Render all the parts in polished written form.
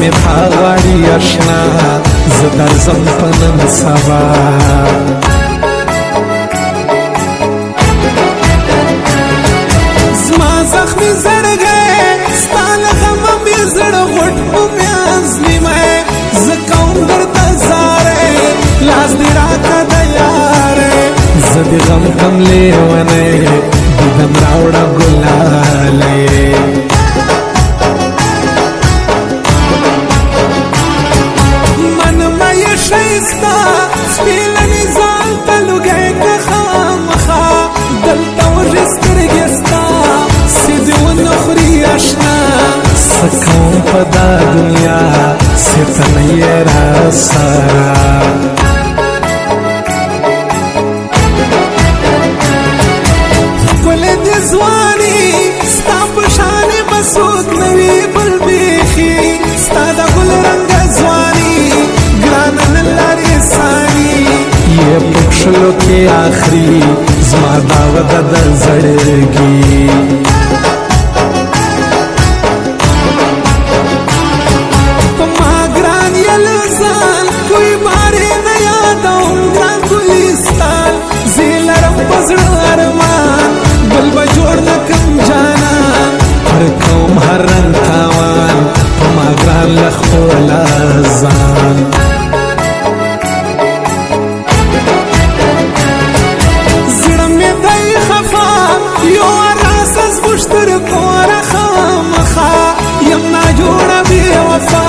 می پاغاړي آشنا زه درځم په نن سبا زما زخمي زړګی ستا له غمه مې زړه غوټ په میانځ نیمه زه کوم درته زارې لاس دې راکړه د یارې زه دې غم کم لیونی دیدم راوړه ګلالۍ شایستا سپیلنی ځان ته لوګی که خامخا دلته وږې سترګې ستا سیدې ونه خوري اشنا څه کوم په دا دنیا ستنه یې راسره ښکلې دې ځواني ستا په شانې به څوک نه وي بل بیخي ستا د ګل رنګه ځواني ګرانه نه لرې ثاني یې پکښلو کې آخري زما دا وده د زړګي په ما ګران یې له ځان کوی بارې نه یادوم ګران ګلستان زه یې لرم په زړه ارمان بل به جوړ نه کړم جانان هر کوم هر رنګ تاوان په ما ګران له خپله ځان تر کوره خامخا یم ناجوړه بې وفا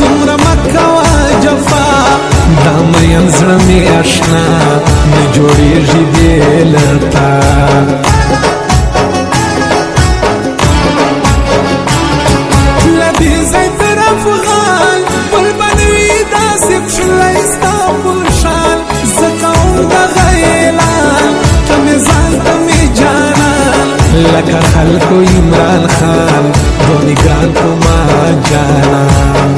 دومره مه کوه جفا دا مین زړه مې اشنا نه جوړېږي بې له تا له دې ځای تر افغان بل به نه وي داسې پښلی ستا په شان زه کوم دغه اعلان ته مې ځان ته مې جانان لکه خلکو عمران خان دونی ګران په ما جانان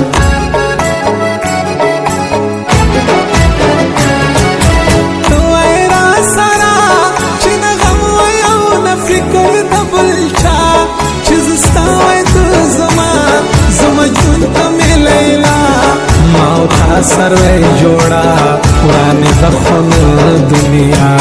ته وایې راسره چې نه غم وای او نه فکر د بل چا چې زه ستا وای ته زما زه مجنون ته مې لیلا ما او تا سروی جوړه ورانې د خون دنیا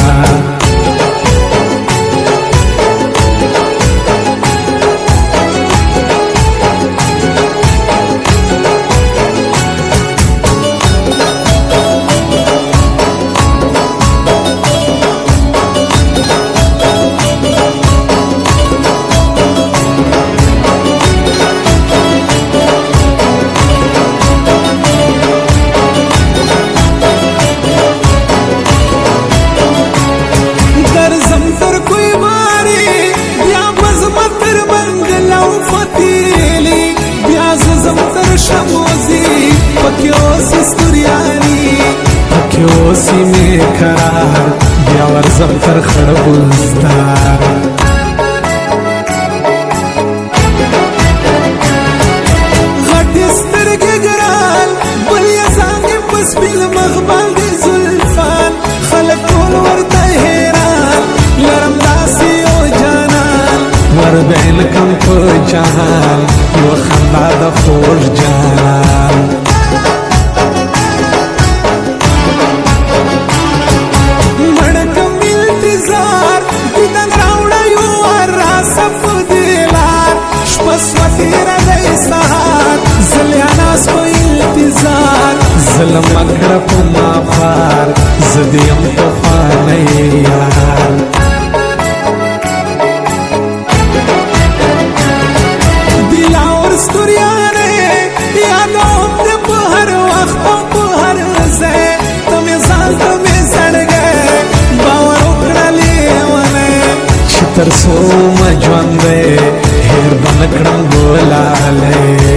اوسی می قرار بیا ورزم تر خړبوزدار غټې سترګې ګران بل یې زانګې په سپین مخ باندې زلفان خلک ټول ورته حیران لرم داسې یو جانان وربین کم په جهان یو خندا د خوږ جانان ظلم مکړه په ما خوار زه دې یم پخوانی یار دلاور ستوریانې یادوم دې په هر وخت او په هر ځای ته مې ځان ته مې زړګی باور وکړه لیونی چې تر څو مه ژوندی هېر به نه کړم ګلالۍ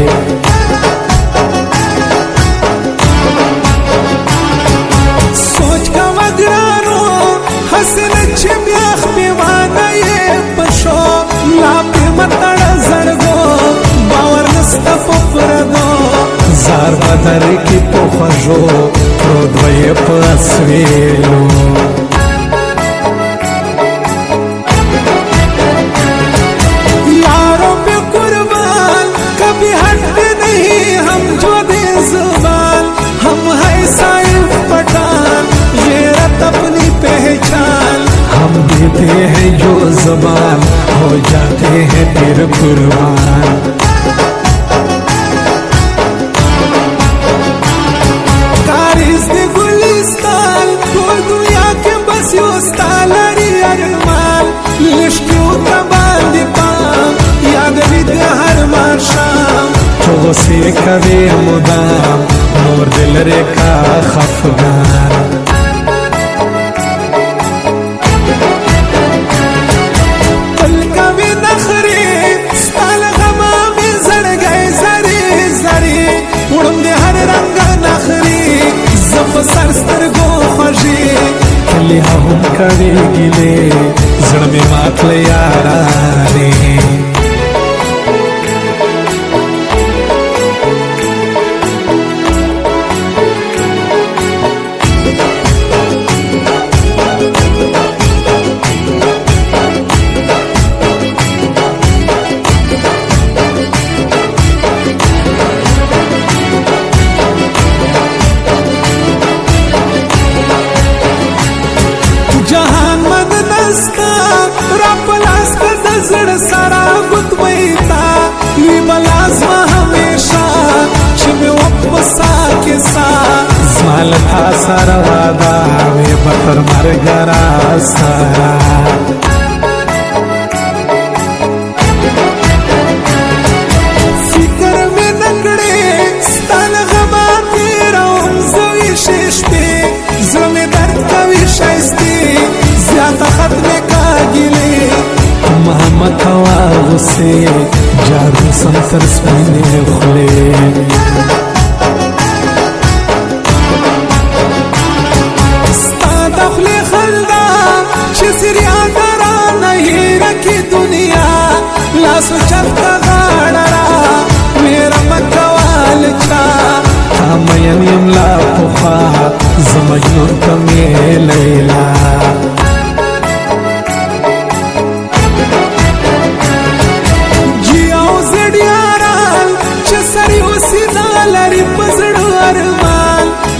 زار بدر کی په خوږو پروت به یې په اسویلو یارو پہ قربان کبھی ہٹتے نہیں ہم जबान हो जाते हैं फिर कुर्बान। कारिस दे गुलिस्तान कोई दुनिया के बस योस्तालरी अरमान लिश्क्यों तबान दे पाम याद विद हर माशाम तो से कवे मुदाम नूर दिल रे का खफगान। कली हम करे गिले जड़ में मात ले यारा रे। जहान मद नस्ता रपलास का दजड़ सारा गुतवैता वी बलाज़मा हमेशा छिमे वपसा के सा स्माल था सारा वादा वे बतर मर गरा सारा। फिकर में नकड़े स्तान गमा तेरा उमज़ोई शेष्टे ज़मे दर्द का विशाइस्ते ज्यादा खत्म का गिले मोहम्मद हवा गुस्से जादू संतर स्पीने खुले। स्ताद खुले खल्दा चिसरिया दरा नहीं रखी दुनिया लासो चलता गाड़रा मेरा मकवाल चा हमयन यमला पुखा जमजनून कमे लैला।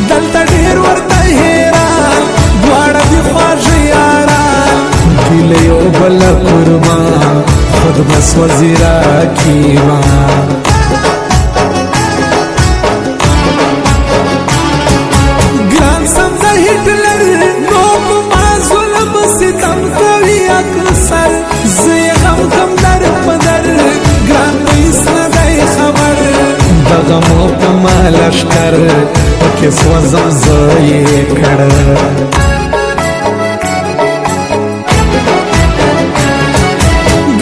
दलता ढेर वर्ता हेरान द्वाड़ा दी ख्वाज यारान दिले ओ बला कुर्बान खुद बस वजीरा की मां। ग्राम समझा हिटलर नोक माजुलम सितम कवी अक्सर जे गम गम दर पदर ग्राम इसना गई खबर दगमो कमा लश्कर के स्वजम ज़ोये कड़।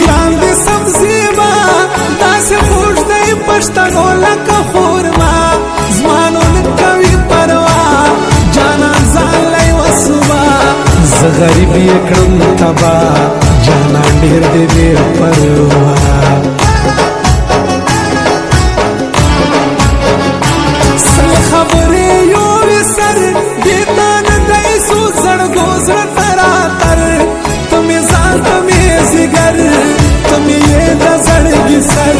ग्राम दे सब्ज़ीमा दास खुश दे पश्तनो लका खुरमा ज़मानों कवी परवा जाना ज़ालय वसुबा ज़गरीब ये कड़म तबा जाना ढेर दे बे परवा। खबरे यो विसर देता न दई सूजड़ गोजर तरातर तुम्हें जान तुम्हें जिगर तुम्हें ये दजड़ गिसर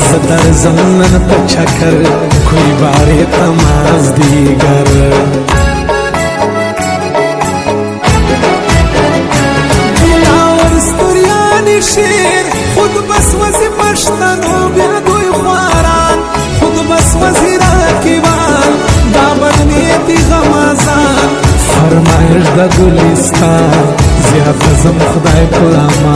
जदर जमन पछकर कोई बारे तमाज दीगर। दिलावर स्तुरियानी शेर खुद बस वजी पश्तनो बिरदोई ख्वारान खुद बस वजीरा की फरमाइश द गुलिस्तान ज्यादा जम खुदाई पुलाम